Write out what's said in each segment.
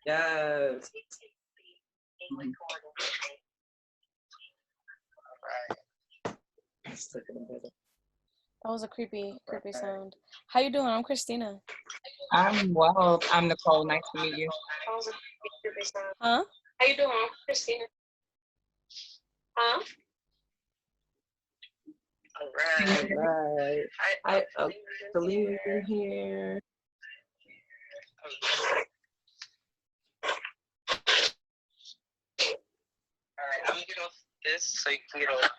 Yes. That was a creepy sound. How you doing? I'm Christina. I'm well. I'm Nicole. Nice to meet you. Huh? How you doing? I'm Christina. Huh? All right. Selena's in here. All right, I'm gonna get off this so you can get off.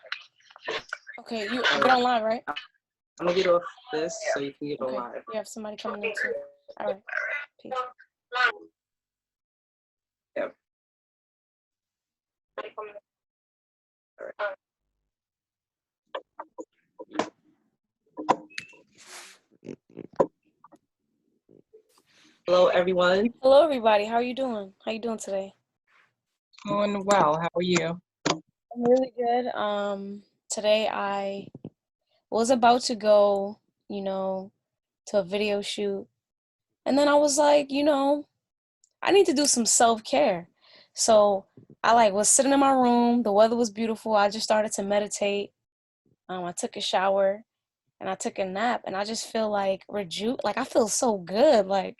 Okay, you get on live, right? I'm gonna get off this so you can get on Okay, live. you have somebody coming in too. All right, peace. Yep. Hello, everyone. Hello, everybody. How are you doing? How you doing today? Doing well. How are you? I'm really good. Today I was about to go, to a video shoot, and then I was like, I need to do some self-care. So I was sitting in my room. The weather was beautiful. I just started to meditate. I took a shower and I took a nap, and I just feel like I feel so good. Like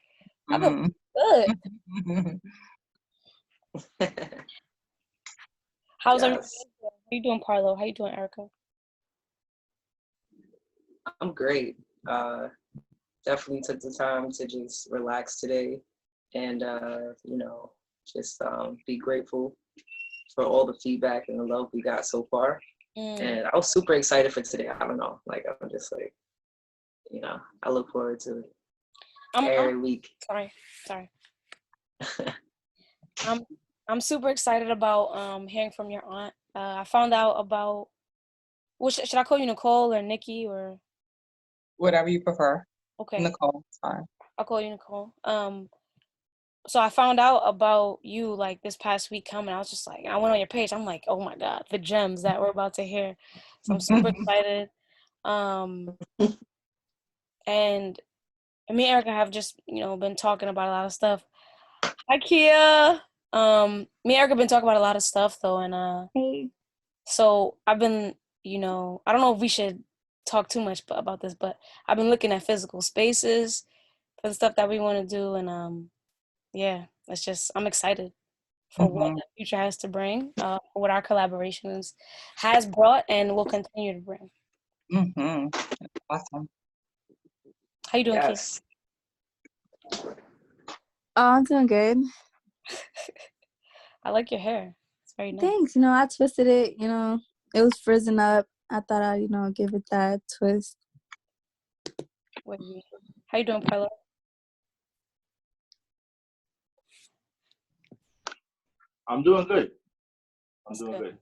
I feel good. How's everything? How you doing, Parlo? How you doing, Erica? I'm great. Definitely took the time to just relax today and, just be grateful for all the feedback and the love we got so far. And I was super excited for today. I don't know. I'm just I look forward to it every week. Sorry. I'm super excited about hearing from your aunt. I found out about, should I call you Nicole or Nikki or? Whatever you prefer. Okay. Nicole, it's fine. I'll call you Nicole. So I found out about you this past week coming. I was just I went on your page. I'm like, oh my God, the gems that we're about to hear. So I'm super excited. And me and Erica have just, been talking about a lot of stuff. Hi, Kia. Me and Erica have been talking about a lot of stuff though, and hey. So I've been, I don't know if we should talk too much about this, but I've been looking at physical spaces for the stuff that we want to do, and yeah, I'm excited for what the future has to bring, what our collaborations has brought and will continue to bring. Awesome. How you doing, Yes. Oh, I'm doing good. I like your hair. It's very nice. Thanks. I twisted it. It was frizzing up. I thought I'd, give it that twist. How you doing, Parlo? I'm doing good. Good.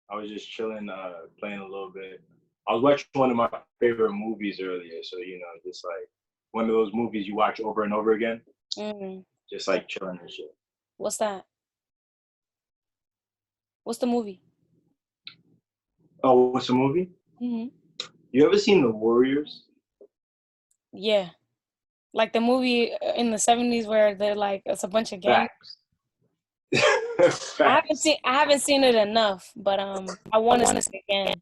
I was just chilling, playing a little bit. I was watching one of my favorite movies earlier, so just one of those movies you watch over and over again. Just chilling and shit. What's that? What's the movie? Oh, what's the movie? You ever seen The Warriors? Yeah. The movie in the 70s where they're it's a bunch of gangs. Facts. I haven't seen it enough, but I want to see it again.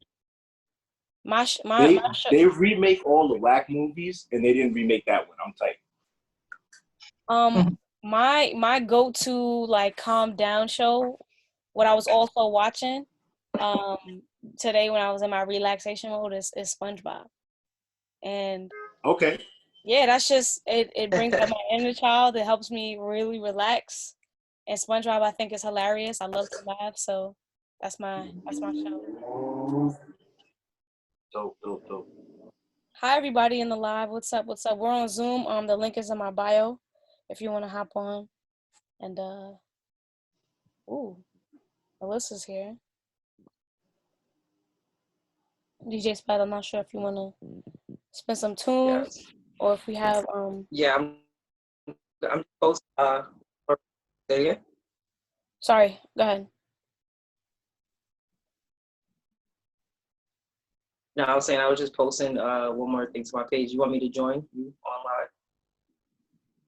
They remake all the whack movies and they didn't remake that one. I'm tight. My go-to calm down show, what I was also watching today when I was in my relaxation mode is SpongeBob. And okay. Yeah, that's just it brings up my inner child. It helps me really relax. And SpongeBob I think is hilarious. I love to laugh, so that's my show. Dope. Hi everybody in the live. What's up? We're on Zoom. The link is in my bio if you want to hop on. And Alyssa's here. DJ Spazz, I'm not sure if you want to spin some tunes or if we have Yeah, I'm supposed to say again? Sorry, go ahead. No, I was saying I was just posting one more thing to my page. You want me to join you on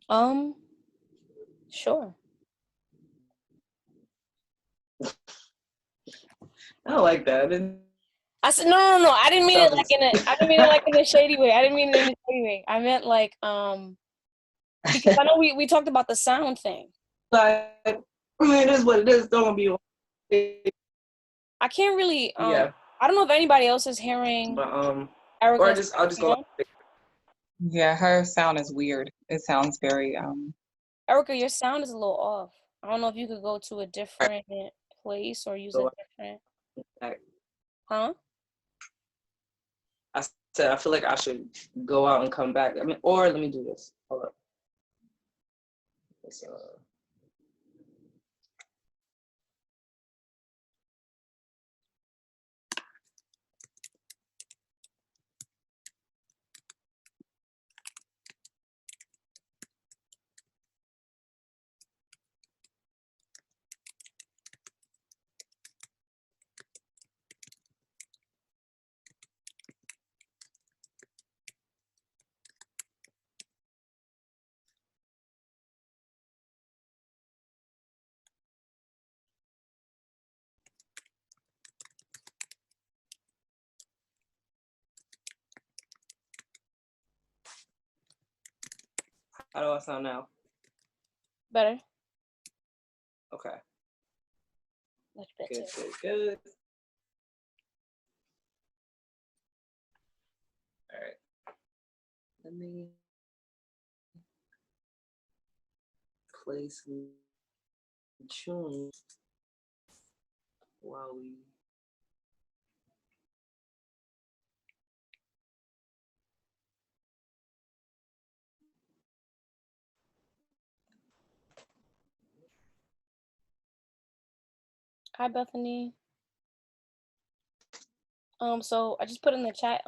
live? Sure. I don't like that. I didn't I said no. I didn't mean it sound like in a. I didn't mean it like in a shady way. I didn't mean it in a shady way. I meant like because I know we talked about the sound thing. like, I mean, it is what it is. Don't be. I can't really. Yeah. I don't know if anybody else is hearing But Erica. or I'll just go. Yeah, her sound is weird. It sounds very Erica, your sound is a little off. I don't know if you could go to a different place or use a different. Huh? I said I feel like I should go out and come back. I mean, or let me do this. Hold up. It's, how do I sound now? Better. Okay. Much better. Good. All right. Let me play some tunes while we. Hi, Bethany. So I just put in the chat.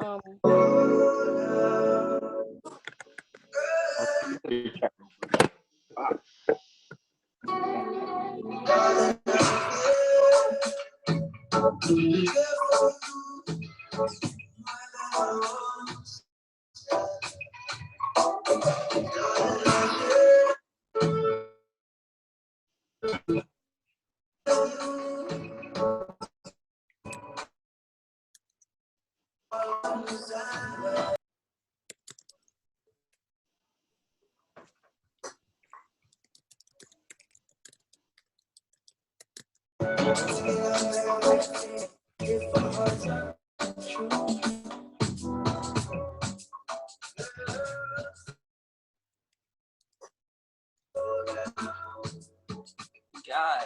God.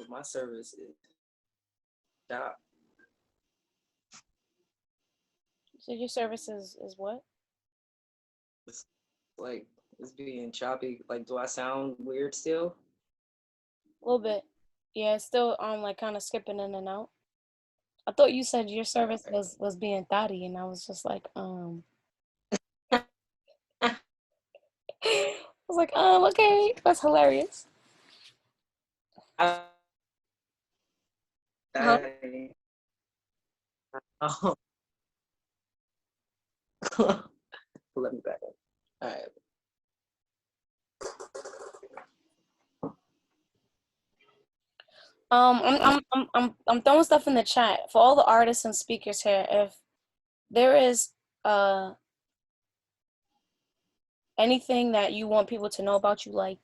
My service is stop. So your service is what? It's like it's being choppy. Like, do I sound weird still? A little bit. Yeah, it's still like kind of skipping in and out. I thought you said your service was being thotty, and I was just like, I was like, okay, that's hilarious. I, Huh? oh. Let me back up. All right. I'm throwing stuff in the chat for all the artists and speakers here. If there is anything that you want people to know about you, like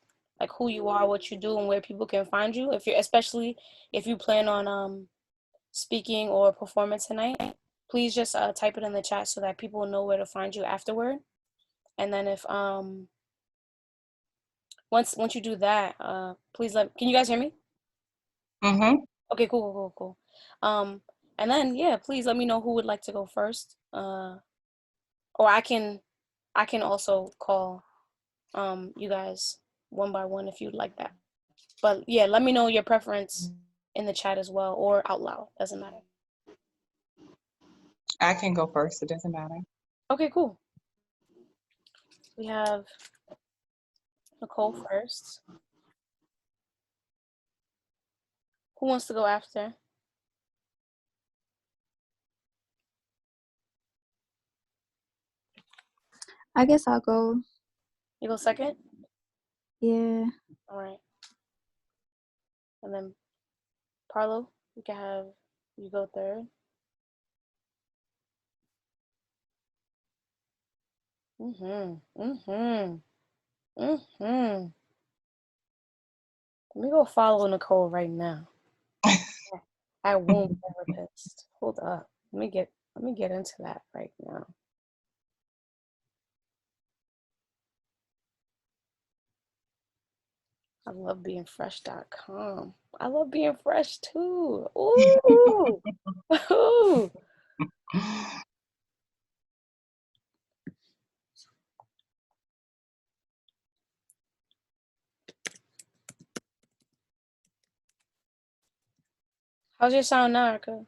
who you are, what you do, and where people can find you, especially if you plan on speaking or performing tonight, please just type it in the chat so that people know where to find you afterward. And then if once you do that, please can you guys hear me? Mm-hmm. Okay, cool. And then yeah, please let me know who would like to go first. Or I can also call you guys one by one if you'd like that. But yeah, let me know your preference in the chat as well or out loud. Doesn't matter. I can go first. It doesn't matter. Okay, cool. We have Nicole first. Who wants to go after? I guess I'll go. You go second? Yeah. All right. And then Parlo, we can have you go third. Let me go follow Nicole right now. I won't therapist. Hold up. Let me get into that right now. I love being fresh.com. I love being fresh too. Ooh. Ooh. How's your sound now, Erica?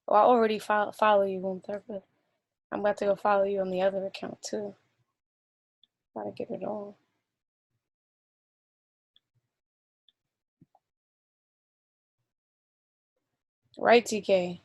Oh, I already follow you on therapist. I'm about to go follow you on the other account too. Gotta get it on. Right, TK?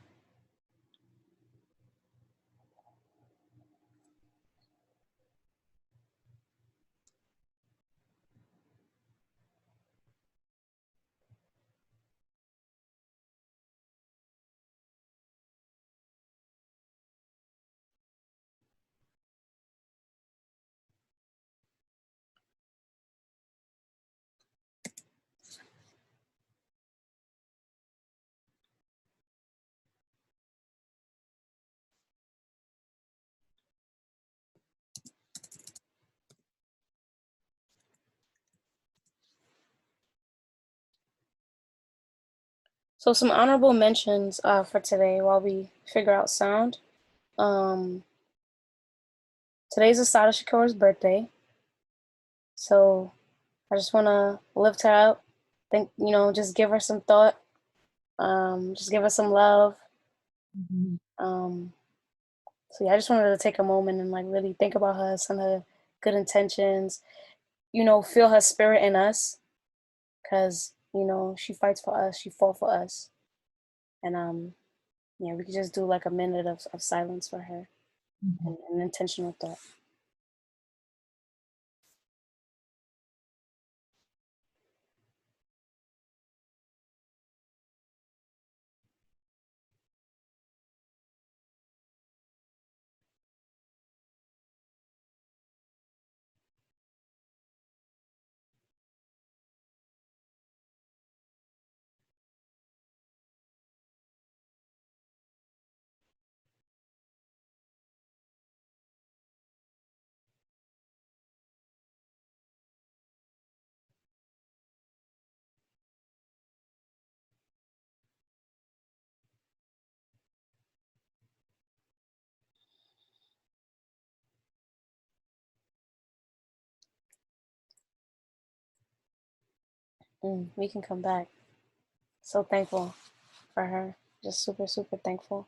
So some honorable mentions for today while we figure out sound. Today's Asada Shakur's birthday. So I just want to lift her up. Think, just give her some thought. Just give her some love. So yeah, I just wanted to take a moment and like really think about her, some of her good intentions, feel her spirit in us. Cause, she fights for us, she fought for us. And yeah, we could just do like a minute of silence for her and an intentional thought. We can come back. So thankful for her. Just super, super thankful.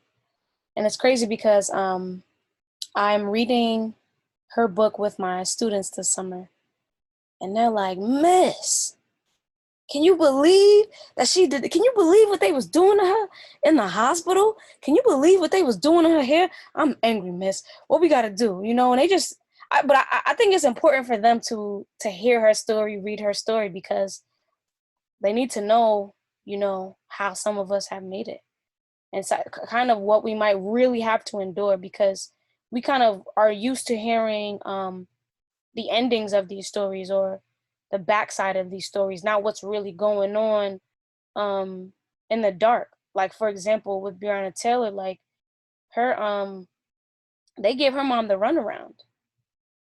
And it's crazy because I'm reading her book with my students this summer. And they're like, Miss, can you believe that she did? Can you believe what they was doing to her in the hospital? Can you believe what they was doing to her here? I'm angry, Miss. What we got to do? And they just, I think it's important for them to hear her story, read her story, because they need to know, how some of us have made it. And so kind of what we might really have to endure, because we kind of are used to hearing the endings of these stories or the backside of these stories, not what's really going on in the dark. Like, for example, with Breonna Taylor, like her, they gave her mom the runaround.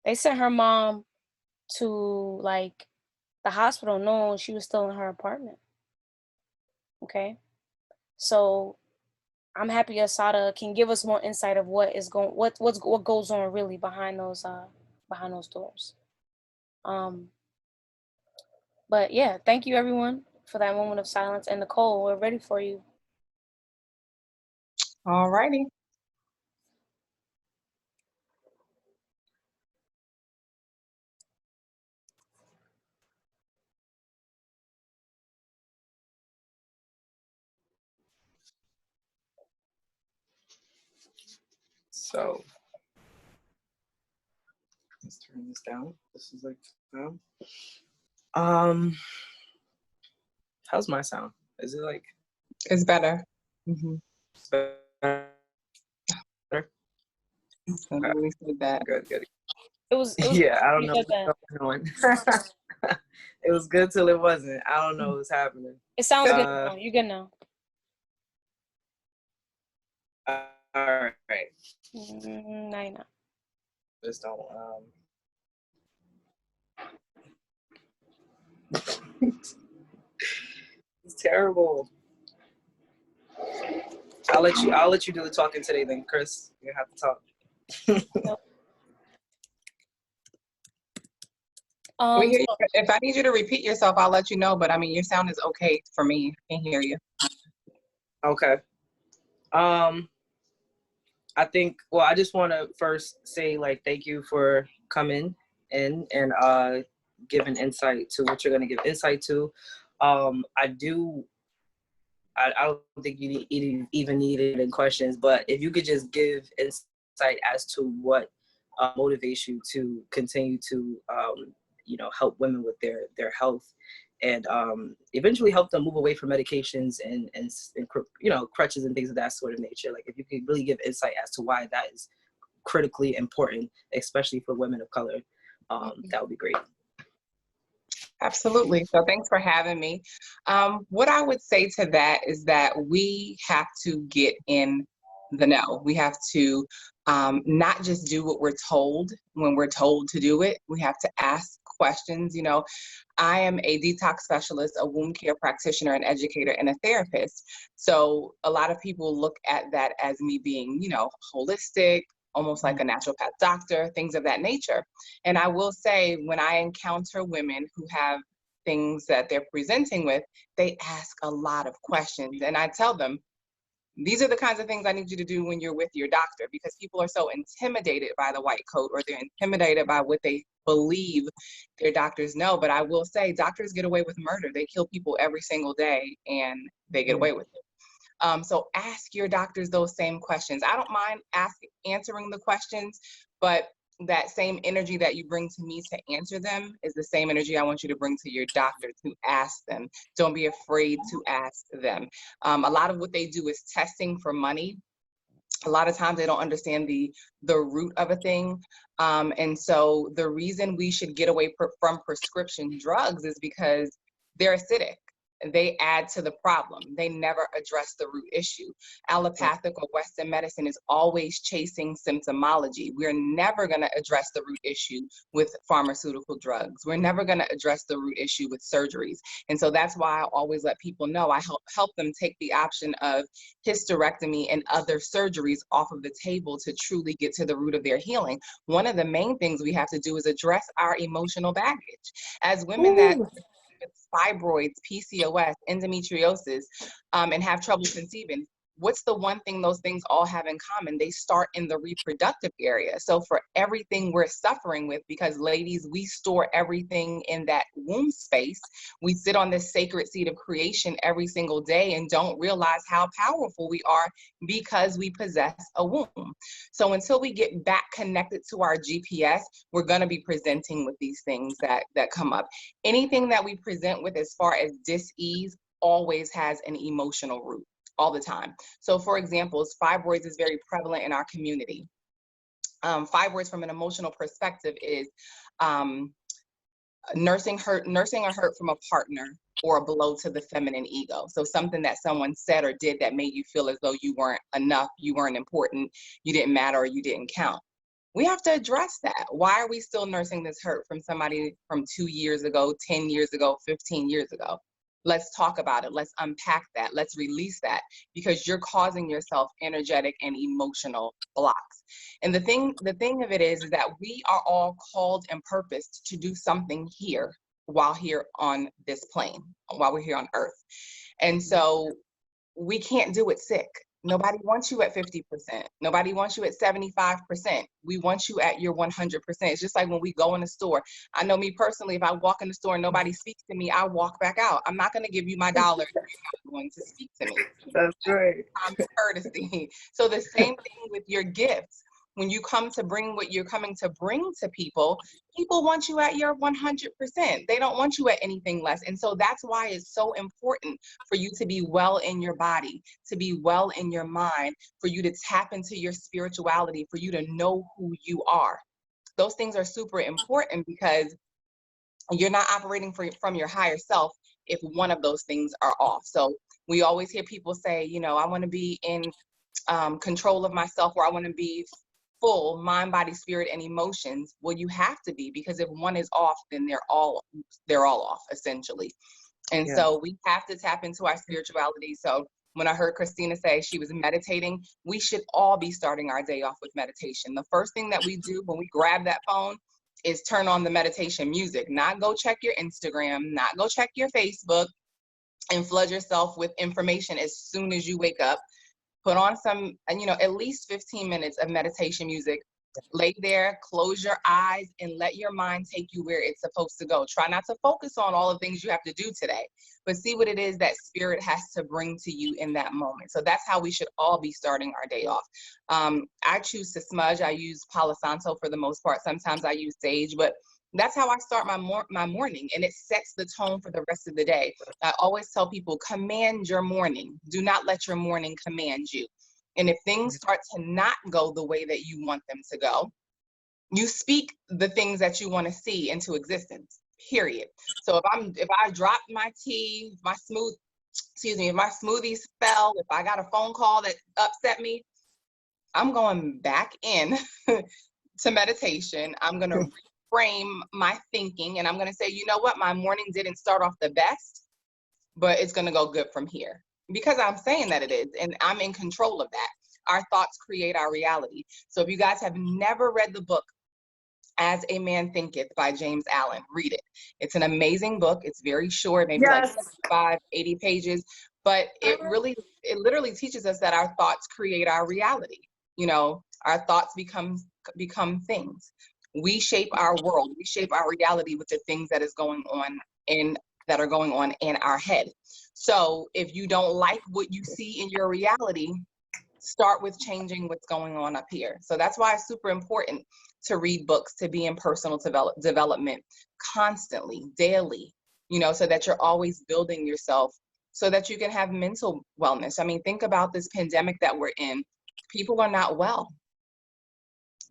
They sent her mom to like the hospital knowing she was still in her apartment. Okay. So I'm happy Asada can give us more insight of what goes on really behind those doors. But yeah, thank you everyone for that moment of silence. And Nicole, we're ready for you. All righty. So let's turn this down. This is like down. How's my sound? Is it like? It's better. Better? So we said that. Good. It was Yeah, I don't you know said what's that. going on. It was good till it wasn't. I don't know what's happening. It sounds good now. You good now. All right. Now you're not. Just don't. It's terrible. I'll let you do the talking today then, Krys. You have to talk. Nope. We hear you. If I need you to repeat yourself, I'll let you know. But I mean, your sound is okay for me. I can hear you. Okay. I think, well, I just want to first say, like, thank you for coming in and giving insight to what you're going to give insight to. I don't think you even needed in questions, but if you could just give insight as to what motivates you to continue to, help women with their health and eventually help them move away from medications and crutches and things of that sort of nature. Like, if you could really give insight as to why that is critically important, especially for women of color, that would be great. Absolutely. So thanks for having me. What I would say to that is that we have to get in the know. We have to not just do what we're told when we're told to do it. We have to ask questions. I am a detox specialist, a wound care practitioner, an educator, and a therapist. So a lot of people look at that as me being, holistic, almost like a naturopath doctor, things of that nature. And I will say, when I encounter women who have things that they're presenting with, they ask a lot of questions. And I tell them, these are the kinds of things I need you to do when you're with your doctor, because people are so intimidated by the white coat, or they're intimidated by what they believe their doctors know. But I will say, doctors get away with murder. They kill people every single day, and they get away with it. So ask your doctors those same questions. I don't mind answering the questions, but that same energy that you bring to me to answer them is the same energy I want you to bring to your doctor to ask them. Don't be afraid to ask them. A lot of what they do is testing for money. A lot of times they don't understand the root of a thing. And so the reason we should get away from prescription drugs is because they're acidic. They add to the problem. They never address the root issue. Allopathic or Western medicine is always chasing symptomology. We're never going to address the root issue with pharmaceutical drugs. We're never going to address the root issue with surgeries. And so that's why I always let people know I help them take the option of hysterectomy and other surgeries off of the table to truly get to the root of their healing. One of the main things we have to do is address our emotional baggage. As women that fibroids, PCOS, endometriosis, and have trouble conceiving, what's the one thing those things all have in common? They start in the reproductive area. So for everything we're suffering with, because ladies, we store everything in that womb space. We sit on this sacred seed of creation every single day and don't realize how powerful we are because we possess a womb. So until we get back connected to our GPS, we're going to be presenting with these things that come up. Anything that we present with as far as dis-ease always has an emotional root. All the time. So for example, fibroids is very prevalent in our community. Fibroids from an emotional perspective is nursing a hurt from a partner or a blow to the feminine ego. So something that someone said or did that made you feel as though you weren't enough, you weren't important, you didn't matter, or you didn't count. We have to address that. Why are we still nursing this hurt from somebody from 2 years ago, 10 years ago, 15 years ago? Let's talk about it. Let's unpack that. Let's release that, because you're causing yourself energetic and emotional blocks. And the thing of it is that we are all called and purposed to do something here while here on this plane, while we're here on Earth. And so we can't do it sick. Nobody wants you at 50%. Nobody wants you at 75%. We want you at your 100%. It's just like when we go in the store. I know me personally, if I walk in the store and nobody speaks to me, I walk back out. I'm not going to give you my dollar if you're not going to speak to me. That's great. Courtesy. So the same thing with your gifts. when you come to bring what you're coming to bring to people, people want you at your 100%. They don't want you at anything less. And so that's why it's so important for you to be well in your body, to be well in your mind, for you to tap into your spirituality, for you to know who you are. Those things are super important because you're not operating from your higher self if one of those things are off. So we always hear people say, you know, I want to be in control of myself, or I want to be full mind, body, spirit, and emotions. Well, you have to be, because if one is off, then they're all off, essentially. And so we have to tap into our spirituality. So when I heard Christina say she was meditating, we should all be starting our day off with meditation. The first thing that we do when we grab that phone is turn on the meditation music, not go check your Instagram, not go check your Facebook and flood yourself with information as soon as you wake up. Put on some, you know, at least 15 minutes of meditation music. Lay there, close your eyes, and let your mind take you where it's supposed to go. Try not to focus on all the things you have to do today, but see what it is that spirit has to bring to you in that moment. So that's how we should all be starting our day off. I choose to smudge. I use Palo Santo for the most part. Sometimes I use sage, but that's how I start my morning, and it sets the tone for the rest of the day. I always tell people, command your morning. Do not let your morning command you. And if things start to not go the way that you want them to go, you speak the things that you want to see into existence, period. So if I drop my tea, if my smoothies fell, if I got a phone call that upset me, I'm going back in to meditation. I'm going to reframe my thinking, and I'm going to say, you know what, my morning didn't start off the best, but it's going to go good from here, because I'm saying that it is, and I'm in control of that. Our thoughts create our reality. So if you guys have never read the book As a Man Thinketh by James Allen, read it. It's an amazing book. It's very short, maybe like 80 pages, but it literally teaches us that our thoughts create our reality. You know, our thoughts become things. We shape our world. We shape our reality with the things that are going on in our head. So if you don't like what you see in your reality, start with changing what's going on up here. So that's why it's super important to read books, to be in personal development constantly, daily, you know, so that you're always building yourself so that you can have mental wellness. I mean, think about this pandemic that we're in. People are not well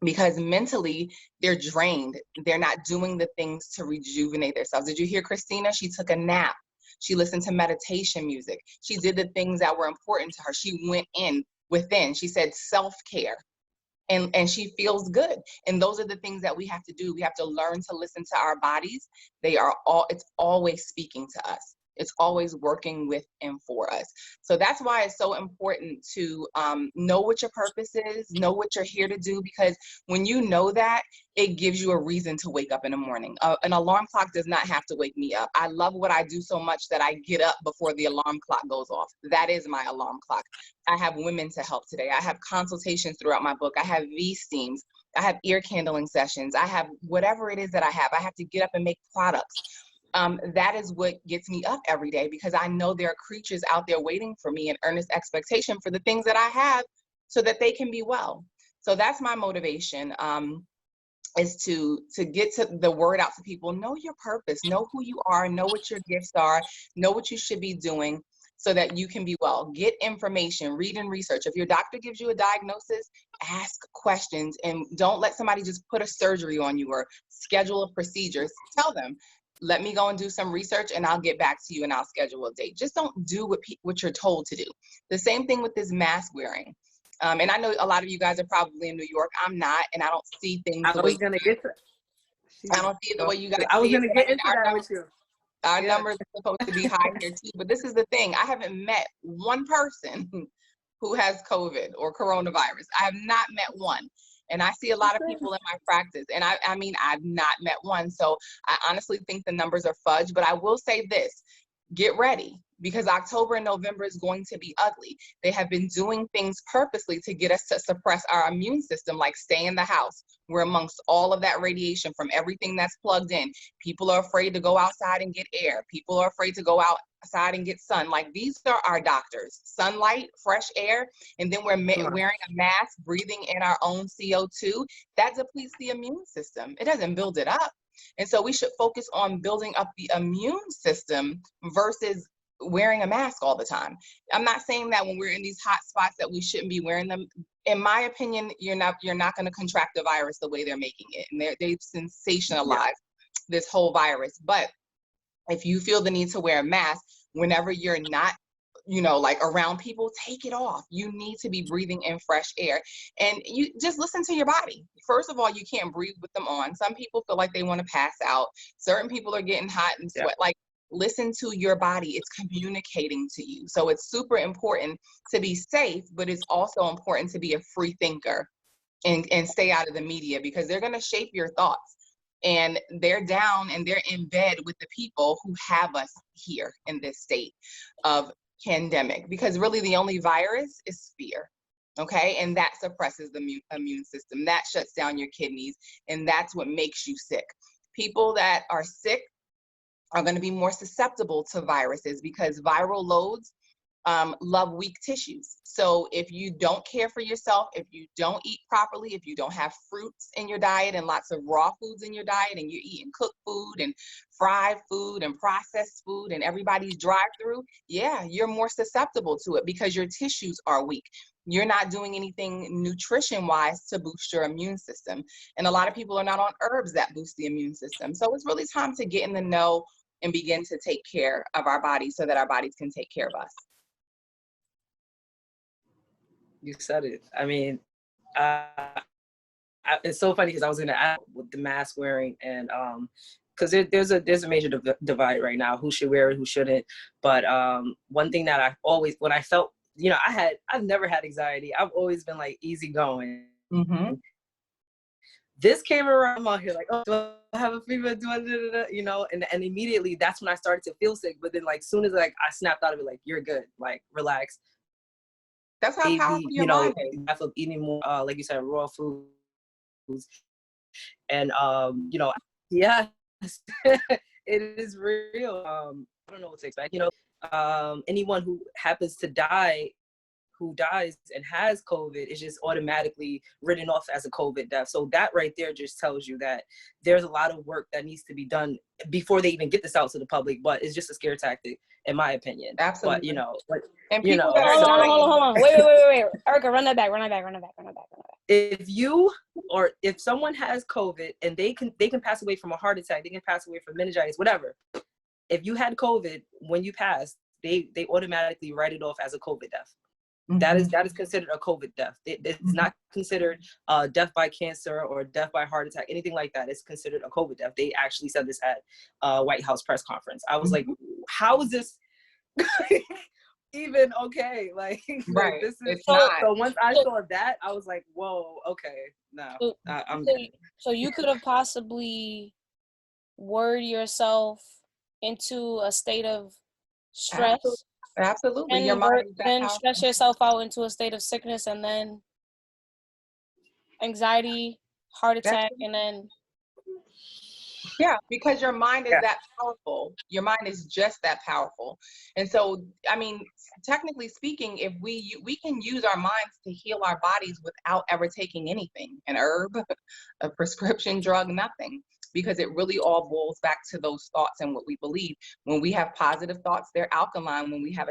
because mentally they're drained. They're not doing the things to rejuvenate themselves. Did you hear Christina? She took a nap. She listened to meditation music. She did the things that were important to her. She went within. She said self-care, and she feels good. And those are the things that we have to do. We have to learn to listen to our bodies. It's always speaking to us. It's always working with and for us. So that's why it's so important to know what your purpose is, know what you're here to do, because when you know that, it gives you a reason to wake up in the morning. An alarm clock does not have to wake me up. I love what I do so much that I get up before the alarm clock goes off. That is my alarm clock. I have women to help today. I have consultations throughout my book. I have V-steams. I have ear candling sessions. I have whatever it is that I have to get up and make products. That is what gets me up every day, because I know there are creatures out there waiting for me in earnest expectation for the things that I have so that they can be well. So that's my motivation, is to get to the word out to people. Know your purpose, know who you are, know what your gifts are, know what you should be doing so that you can be well. Get information, read and research. If your doctor gives you a diagnosis, ask questions, and don't let somebody just put a surgery on you or schedule a procedure. Tell them, let me go and do some research and I'll get back to you and I'll schedule a date. Just don't do what you're told to do. The same thing with this mask wearing. And I know a lot of you guys are probably in New York. I'm not, and I don't see things the way. I don't see it the way you guys see it. I was going to get into that with you. Our numbers are supposed to be high here too, but this is the thing. I haven't met one person who has COVID or coronavirus. I have not met one. And I see a lot of people in my practice, and I mean, I've not met one. So I honestly think the numbers are fudge, but I will say this, get ready, because October and November is going to be ugly. They have been doing things purposely to get us to suppress our immune system, like stay in the house. We're amongst all of that radiation from everything that's plugged in. People are afraid to go outside and get air. People are afraid to go outside and get sun. Like, these are our doctors: sunlight, fresh air, and then we're wearing a mask, breathing in our own CO2. That depletes the immune system. It doesn't build it up. And so we should focus on building up the immune system versus wearing a mask all the time. I'm not saying that when we're in these hot spots that we shouldn't be wearing them. In my opinion, you're not going to contract the virus the way they're making it, and they've sensationalized this whole virus. But if you feel the need to wear a mask whenever you're not, like around people, take it off. You need to be breathing in fresh air, and you just listen to your body. First of all, you can't breathe with them on. Some people feel like they want to pass out. Certain people are getting hot and sweat. Like, listen to your body. It's communicating to you. So it's super important to be safe, but it's also important to be a free thinker and stay out of the media, because they're going to shape your thoughts. And they're down and they're in bed with the people who have us here in this state of pandemic, because really the only virus is fear. Okay. And that suppresses the immune system. That shuts down your kidneys. And that's what makes you sick. People that are sick are going to be more susceptible to viruses, because viral loads love weak tissues. So if you don't care for yourself, if you don't eat properly, if you don't have fruits in your diet and lots of raw foods in your diet, and you're eating cooked food and fried food and processed food and everybody's drive-through, you're more susceptible to it because your tissues are weak. You're not doing anything nutrition-wise to boost your immune system. And a lot of people are not on herbs that boost the immune system. So it's really time to get in the know and begin to take care of our bodies so that our bodies can take care of us. You said it. I mean, it's so funny because I was going to ask with the mask wearing, and because there's a major divide right now, who should wear it, who shouldn't. But one thing that I always, when I felt, I've never had anxiety. I've always been like easygoing. Mm-hmm. This came around, I'm out here like, oh, do I have a fever? And immediately that's when I started to feel sick. But then, like, soon as I snapped out of it, like, you're good, like, relax. That's how powerful your mind is. I feel eating more, like you said, raw foods. And, yes, it is real. I don't know what to expect. Anyone who happens to die, who dies and has COVID, is just automatically written off as a COVID death. So that right there just tells you that there's a lot of work that needs to be done before they even get this out to the public. But it's just a scare tactic, in my opinion. Absolutely. But and people that are hold on. Wait. Erica, run that back. If someone has COVID and they can pass away from a heart attack, they can pass away from meningitis, whatever. If you had COVID when you passed, they automatically write it off as a COVID death. Mm-hmm. That is considered a COVID death. It's not considered death by cancer or death by heart attack, anything like that. It's considered a COVID death. They actually said this at White House press conference. I was like, how is this even okay? Like, right. This is so once I saw that, I was like, whoa, okay, no, I'm good. So you could have possibly worried yourself into a state of stress. Absolutely. And your mind then stress yourself out into a state of sickness, and then anxiety, heart attack, and then. Yeah, because your mind is that powerful. Your mind is just that powerful. And so, I mean, technically speaking, if we can use our minds to heal our bodies without ever taking anything, an herb, a prescription drug, nothing. Because it really all boils back to those thoughts and what we believe. When we have positive thoughts, they're alkaline. When we have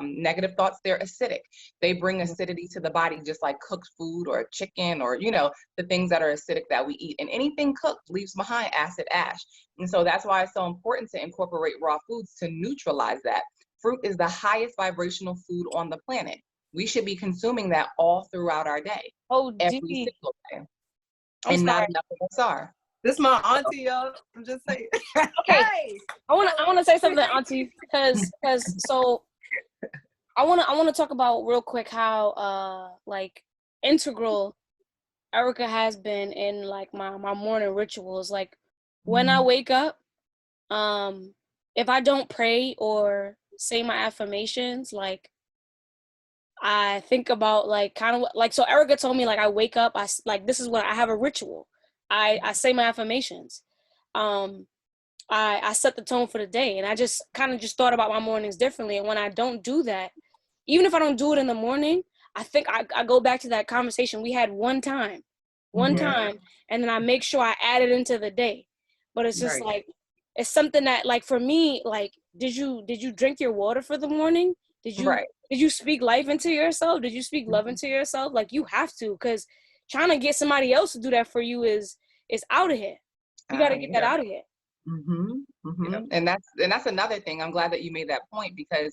negative thoughts, they're acidic. They bring acidity to the body, just like cooked food or chicken or, the things that are acidic that we eat. And anything cooked leaves behind acid ash. And so that's why it's so important to incorporate raw foods to neutralize that. Fruit is the highest vibrational food on the planet. We should be consuming that all throughout our day. Every single day. And not enough of us are. This is my auntie, y'all. I'm just saying. Okay. Hey. I wanna say something, auntie, because so I wanna talk about real quick how like integral Erica has been in like my morning rituals. Like when I wake up, if I don't pray or say my affirmations, like I think about like kind of like, so Erica told me like I wake up, this is what I have a ritual. I say my affirmations. I set the tone for the day, and I just kind of just thought about my mornings differently. And when I don't do that, even if I don't do it in the morning, I think I go back to that conversation we had one time, and then I make sure I add it into the day. But it's just like, it's something that like for me, like, did you drink your water for the morning? Did you speak life into yourself? Did you speak love into yourself? Like, you have to, because trying to get somebody else to do that for you is out of here. You got to get that out of here. And that's another thing. I'm glad that you made that point, because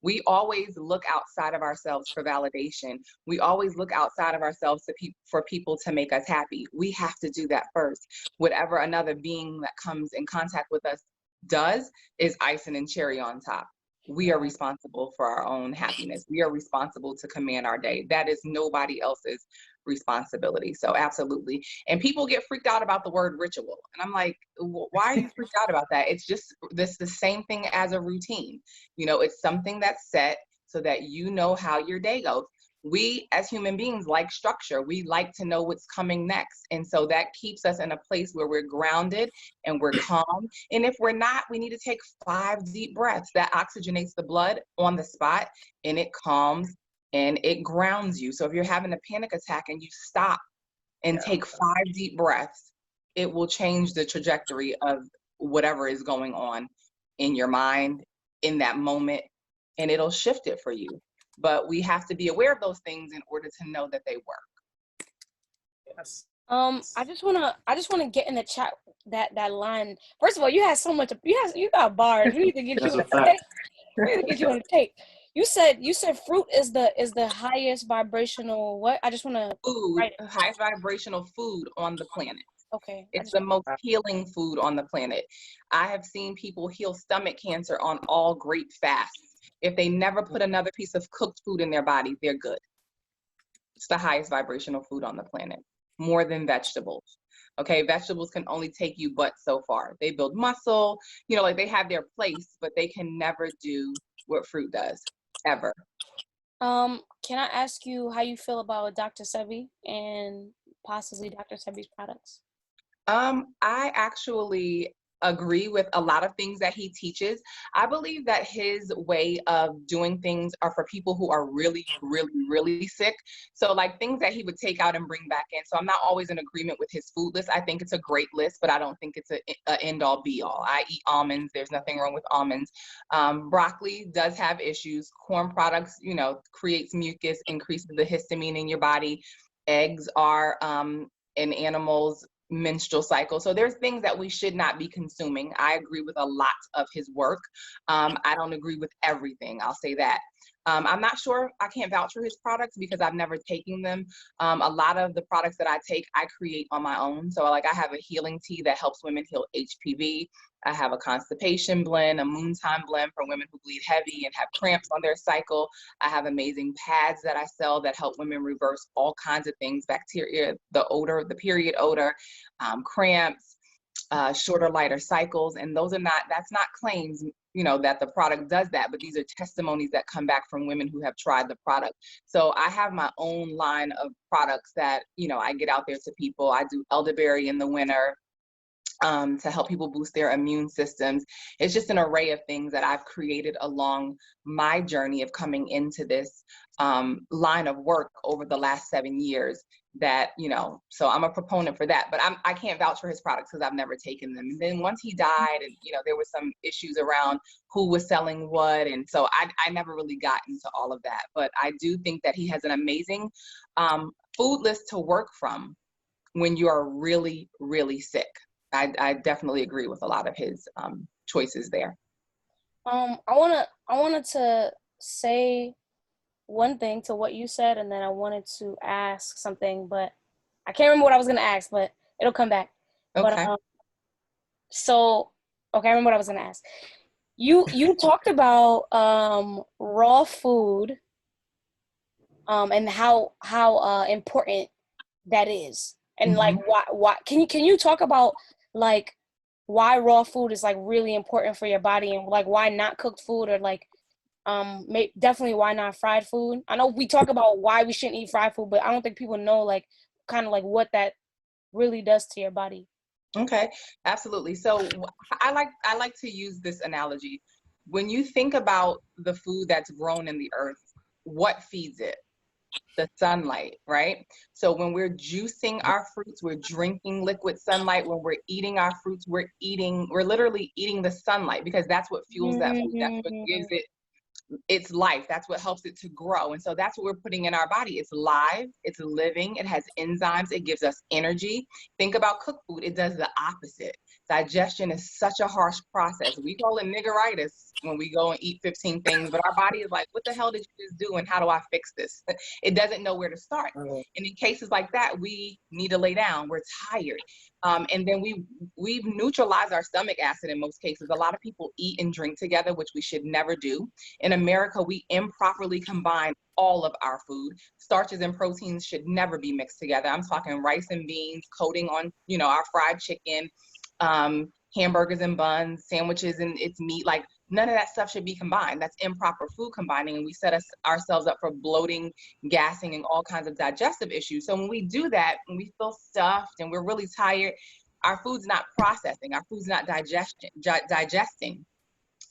we always look outside of ourselves for validation. We always look outside of ourselves for people to make us happy. We have to do that first. Whatever another being that comes in contact with us does is icing and cherry on top. We are responsible for our own happiness. We are responsible to command our day. That is nobody else's responsibility. So absolutely. And people get freaked out about the word ritual. And I'm like, why are you freaked out about that? It's just the same thing as a routine. You know, it's something that's set so that you know how your day goes. We as human beings like structure. We like to know what's coming next. And so that keeps us in a place where we're grounded and we're calm. And if we're not, we need to take 5 deep breaths. That oxygenates the blood on the spot, and it calms and it grounds you. So if you're having a panic attack and you stop and take 5 deep breaths, it will change the trajectory of whatever is going on in your mind in that moment, and it'll shift it for you. But we have to be aware of those things in order to know that they work. Yes. I just wanna get in the chat that line. First of all, you had so much. You got bars. We need to get you on the tape. We need to get you on the tape. You said fruit is the highest vibrational what? I just wanna food, highest vibrational food on the planet. Okay. It's the most healing food on the planet. I have seen people heal stomach cancer on all great fasts. If they never put another piece of cooked food in their body, they're good. It's the highest vibrational food on the planet, more than vegetables. Okay, vegetables can only take you but so far. They build muscle, you know, like they have their place, but they can never do what fruit does, ever. Can I ask you how you feel about Dr. Sebi and possibly Dr. Sebi's products? I actually agree with a lot of things that he teaches. I believe that his way of doing things are for people who are really, really, really sick. So like things that he would take out and bring back in. So I'm not always in agreement with his food list. I think it's a great list, but I don't think it's a end all be all. I eat almonds. There's nothing wrong with almonds. Broccoli does have issues. Corn products, you know, creates mucus, increases the histamine in your body. Eggs are in animals' menstrual cycle. So there's things that we should not be consuming. I agree with a lot of his work. I don't agree with everything, I'll say that. I'm not sure, I can't vouch for his products because I've never taken them. A lot of the products that I take, I create on my own. So like I have a healing tea that helps women heal HPV. I have a constipation blend, a moontime blend for women who bleed heavy and have cramps on their cycle. I have amazing pads that I sell that help women reverse all kinds of things, bacteria, the odor, the period odor, cramps, shorter, lighter cycles. And those are not, that's not claims, you know, that the product does that, but these are testimonies that come back from women who have tried the product. So I have my own line of products that, you know, I get out there to people. I do elderberry in the winter to help people boost their immune systems. It's just an array of things that I've created along my journey of coming into this line of work over the last 7 years that, you know, so I'm a proponent for that, but I can't vouch for his products because I've never taken them. And then once he died, and, you know, there were some issues around who was selling what. And so I never really got into all of that, but I do think that he has an amazing food list to work from when you are really, really sick. I definitely agree with a lot of his choices there. I wanted to say one thing to what you said, and then I wanted to ask something, but I can't remember what I was gonna ask, but it'll come back. Okay. But I remember what I was gonna ask. You talked about raw food and how important that is, and like why can you talk about like why raw food is like really important for your body, and like why not cooked food, or like Definitely why not fried food. I know we talk about why we shouldn't eat fried food, but I don't think people know like kind of like what that really does to your body. Okay, absolutely. So I like to use this analogy. When you think about the food that's grown in the earth, what feeds it? The sunlight, right? So when we're juicing our fruits, we're drinking liquid sunlight. When we're eating our fruits, we're literally eating the sunlight, because that's what fuels that food. That's what gives it its life. That's what helps it to grow. And so that's what we're putting in our body. It's live, it's living, it has enzymes, it gives us energy. Think about cooked food, it does the opposite. Digestion is such a harsh process. We call it niggeritis when we go and eat 15 things, but our body is like, what the hell did you just do and how do I fix this? It doesn't know where to start. And in cases like that, we need to lay down. We're tired. And then we've neutralized our stomach acid in most cases. A lot of people eat and drink together, which we should never do. In America, we improperly combine all of our food. Starches and proteins should never be mixed together. I'm talking rice and beans, coating on, our fried chicken, hamburgers and buns, sandwiches and it's meat. Like none of that stuff should be combined. That's improper food combining, and we set ourselves up for bloating, gassing, and all kinds of digestive issues. So when we do that, when we feel stuffed and we're really tired, our food's not processing, our food's not digesting.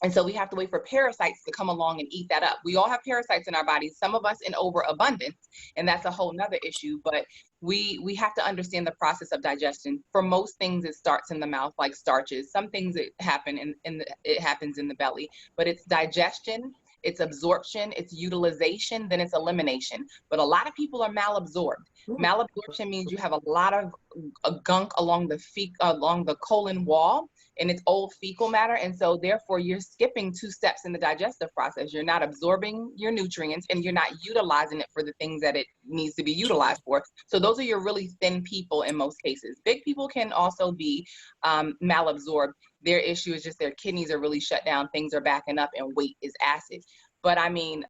And so we have to wait for parasites to come along and eat that up. We all have parasites in our bodies, some of us in overabundance, and that's a whole nother issue. But we have to understand the process of digestion. For most things, it starts in the mouth, like starches. Some things it happens in the belly, but it's digestion, it's absorption, it's utilization, then it's elimination. But a lot of people are malabsorbed. Malabsorption means you have a lot of gunk along the colon wall, and it's old fecal matter. And so therefore you're skipping 2 steps in the digestive process. You're not absorbing your nutrients and you're not utilizing it for the things that it needs to be utilized for. So those are your really thin people in most cases. Big people can also be malabsorbed. Their issue is just their kidneys are really shut down, things are backing up, and weight is acid. But I mean,